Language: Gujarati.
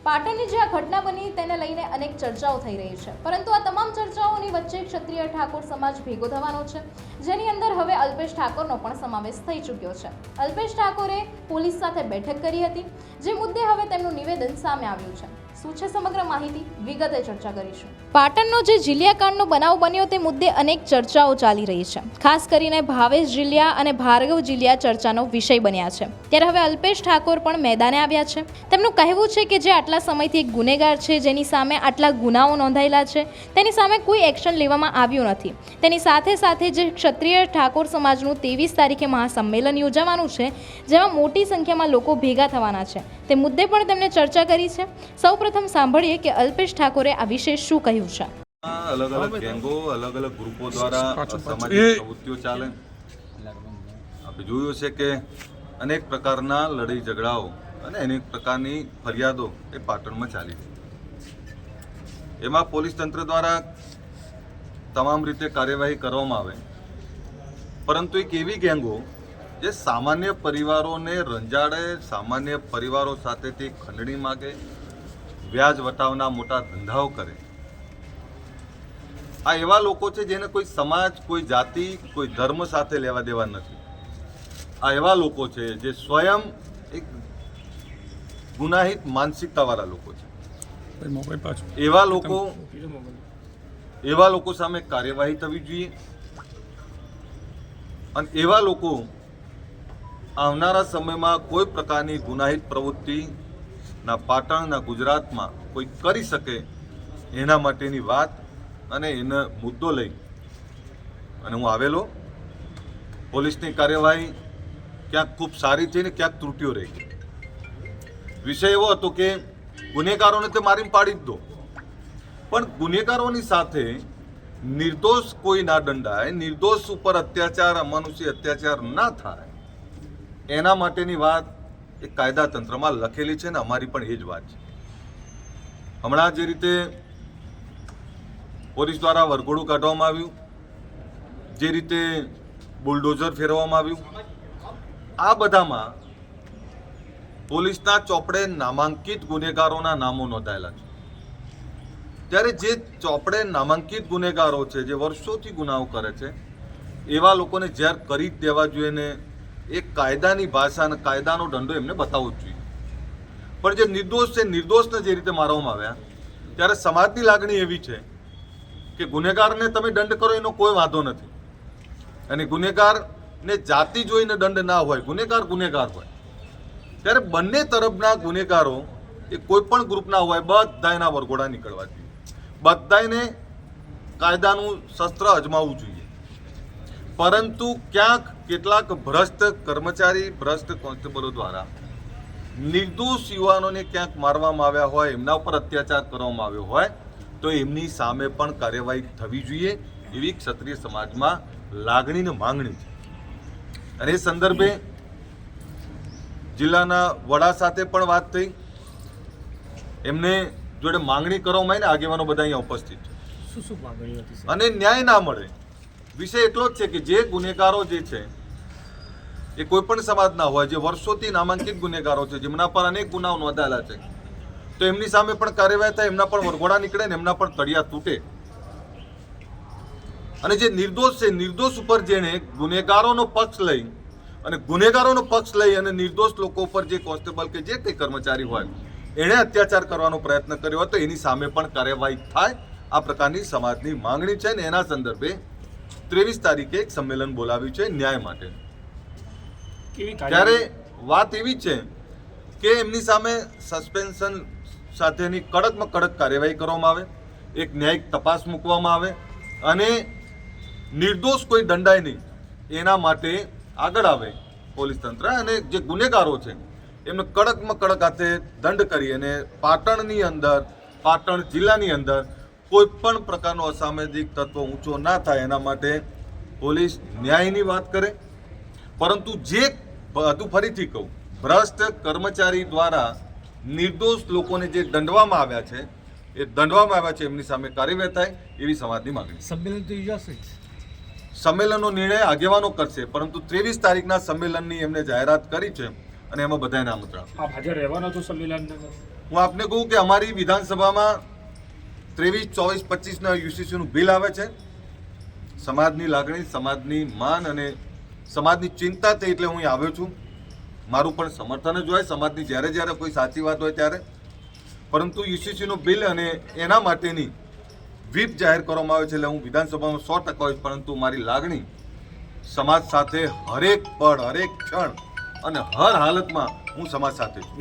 પાટણની જે આ ઘટના બની તેને લઈને અનેક ચર્ચાઓ થઈ રહી છે, પરંતુ આ તમામ ચર્ચાઓની વચ્ચે ક્ષત્રિય ઠાકોર સમાજ ભેગો થવાનો છે, જેની અંદર હવે અલ્પેશ ઠાકોરનો પણ સમાવેશ થઈ ચૂક્યો છે. અલ્પેશ ઠાકોરે પોલીસ સાથે બેઠક કરી હતી, જે મુદ્દે હવે તેમનું નિવેદન સામે આવ્યું છે. શું છે સમગ્ર માહિતી, વિગતે ચર્ચા કરીશું. પાટણનો જે જિલ્યાકાંડનો બનાવ બન્યો તે મુદ્દે અનેક ચર્ચાઓ ચાલી રહી છે. ખાસ કરીને ભાવેશ જિલ્યા અને ભાર્ગવ જિલ્યા ચર્ચાનો વિષય બન્યા છે. ત્યારે હવે અલ્પેશ ઠાકોર પણ મેદાને આવ્યા છે. તેમનું કહેવું છે કે જે આટલા સમયથી એક ગુનેગાર છે, જેની સામે આટલા ગુનાઓ નોંધાયેલા છે, તેની સામે કોઈ એક્શન લેવામાં આવ્યું નથી. તેની સાથે સાથે જે ક્ષત્રિય ઠાકોર સમાજનું 23 તારીખે મહાસંમેલન યોજાવાનું છે, જેમાં મોટી સંખ્યામાં લોકો ભેગા થવાના છે, તે મુદ્દે પણ તેમણે ચર્ચા કરી છે. સૌપ્રથમ સાંભળીએ કે અલ્પેશ ઠાકોરે આ વિશે શું કહ્યું છે. અલગ અલગ ગેંગો, અલગ અલગ ગ્રુપો દ્વારા સામાજિક પ્રવૃત્તિઓ ચાલે. આપણે જોયું છે કે અનેક પ્રકારના લડાઈ ઝઘડાઓ અને અનેક પ્રકારની ફરિયાદો એ પાટણમાં ચાલી છે. એમાં પોલીસ તંત્ર દ્વારા તમામ રીતે કાર્યવાહી કરવામાં આવે, પરંતુ એક એવી ગેંગો જે સામાન્ય પરિવારોને રંજાડે, સામાન્ય પરિવારો સાથેથી ખંડણી માગે, વ્યાજ વટાવના મોટા ધંધાઓ કરે, આ એવા લોકો છે જેને કોઈ સમાજ, કોઈ જાતિ, કોઈ ધર્મ સાથે લેવા દેવા નથી. આ એવા લોકો છે જે સ્વયં એક ગુનાહિત માનસિકતાવાળા લોકો છે. એવા લોકો સામે કાર્યવાહી થવી જોઈએ અને એવા લોકો આવનારા સમયમાં કોઈ પ્રકારની ગુનાહિત પ્રવૃત્તિ ના પાટણના ગુજરાતમાં કોઈ કરી શકે એના માટેની વાત અને એનો મુદ્દો લઈ અને હું આવેલો. પોલીસની કાર્યવાહી ક્યાંક ખૂબ સારી થઈ ને ક્યાંક ત્રુટીઓ રહી ગઈ. વિષય એવો હતો કે ગુનેગારોને તે મારીને પાડી જ દો, પણ ગુનેગારોની સાથે નિર્દોષ કોઈ ના દંડાય, નિર્દોષ ઉપર અત્યાચાર, અમાનુષી અત્યાચાર ના થાય, એના માટેની વાત એ કાયદા તંત્રમાં લખેલી છે ને અમારી પણ એ જ વાત છે. હમણાં જે રીતે પોલીસ દ્વારા વરઘોડું કાઢવામાં આવ્યું, જે રીતે બુલડોઝર ફેરવવામાં આવ્યું, આ બધામાં પોલીસના ચોપડે નામાંકિત ગુનેગારોના નામો નોંધાયેલા છે. ત્યારે જે ચોપડે નામાંકિત ગુનેગારો છે, જે વર્ષોથી ગુનાઓ કરે છે, એવા લોકોને ઝેર કરી જ દેવા જોઈએ ને એક કાયદાની ભાષા અને કાયદાનો દંડો એમને બતાવવો જ જોઈએ. પણ જે નિર્દોષ છે, નિર્દોષને જે રીતે મારવામાં આવ્યા, ત્યારે સમાજની લાગણી એવી છે કે ગુનેગારને તમે દંડ કરો એનો કોઈ વાંધો નથી, અને ગુનેગારને જાતિ જોઈને દંડ ના હોય, ગુનેગાર ગુનેગાર હોય. ત્યારે બંને તરફના ગુનેગારો એ કોઈ પણ ગ્રુપના હોય, બધાયના વરઘોડા નીકળવા જોઈએ, બધાયને કાયદાનું શસ્ત્ર અજમાવવું જોઈએ. પરંતુ ક્યાંક કેટલાક ભ્રષ્ટ કર્મચારી, ભ્રષ્ટ કોન્સ્ટેબલો દ્વારા નિર્દોષ યુવાનોને ક્યાંક મારવામાં આવ્યા હોય, એમના ઉપર અત્યાચાર કરવામાં આવ્યો હોય, તો એમની સામે પણ કાર્યવાહી થવી જોઈએ એવી ક્ષત્રિય સમાજમાં લાગણી ને માંગણી છે. અને એ સંદર્ભે જિલ્લાના વડા સાથે પણ વાત થઈ, એમને જોડે માંગણી કરવામાં આવી ને આગેવાનો બધા અહીંયા ઉપસ્થિત છે. શું માંગણી હતી અને ન્યાય ના મળે. વિષય એટલો જ છે કે જે ગુનેગારો જે છે એ કોઈ પણ સમાજના હોય, જે વર્ષોથી નામાંકિત ગુનેગારો છે, જેમના પર અનેક ગુનાઓ નોંધાયેલા છે, તો એમની સામે પણ કાર્યવાહી થાય, એમના પણ વરઘોડા નીકળે ને એમના પણ તળિયા તૂટે. અને જે નિર્દોષ છે, નિર્દોષ ઉપર જેણે ગુનેગારોનો પક્ષ લઈ અને નિર્દોષ લોકો ઉપર જે કોન્સ્ટેબલ કે જે કંઈ કર્મચારી હોય એણે અત્યાચાર કરવાનો પ્રયત્ન કર્યો હોય, તો એની સામે પણ કાર્યવાહી થાય, આ પ્રકારની સમાજની માંગણી છે. ને એના સંદર્ભે 23 તારીખે એક સંમેલન બોલાવ્યું છે ન્યાય માટે. ત્યારે વાત એવી છે કે એમની સામે સસ્પેન્શન સાથેની કડકમાં કડક કાર્યવાહી કરવામાં આવે, એક ન્યાયિક તપાસ મૂકવામાં આવે અને નિર્દોષ કોઈ દંડાય નહીં એના માટે આગળ આવે પોલીસ તંત્ર, અને જે ગુનેગારો છે એમને કડકમાં કડક હાથે દંડ કરી અને પાટણની અંદર, પાટણ જિલ્લાની અંદર કોઈ પણ પ્રકારનો અસામાજિક તત્વ ઊંચો ના થાય એના માટે પોલીસ ન્યાયની વાત કરે. પરંતુ જે હજુ ફરીથી કહું, ભ્રષ્ટ કર્મચારી દ્વારા નિર્દોષ લોકોને જે દંડવામાં આવ્યા છે, એ દંડવામાં આવ્યા છે, એમની સામે કાર્યવાહી થાય એવી સમાજની માંગણી. સંમેલન તો યોજાશે, સંમેલનનો નિર્ણય આગેવાનો કરશે, પરંતુ 23 તારીખના સંમેલનની એમને જાહેરાત કરી છે અને એમાં બધાને આમંત્રણ. આપ હાજર રહેવાનો છો સંમેલન? હું આપને કહું કે અમારી વિધાનસભામાં 23, 24, 25ના યુસીસીનું બિલ આવે છે. સમાજની લાગણી, સમાજની માન અને સમાજની ચિંતા તે એટલે હું અહીં આવ્યો છું. મારું પણ સમર્થન જ હોય સમાજની જ્યારે જ્યારે કોઈ સાચી વાત હોય ત્યારે. પરંતુ યુસીસીનું બિલ અને એના માટેની વ્હીપ જાહેર કરવામાં આવે છે એટલે હું વિધાનસભામાં 100% હોઈશ. પરંતુ મારી લાગણી સમાજ સાથે હરેક પળ, હરેક ક્ષણ અને હર હાલતમાં હું સમાજ સાથે છું.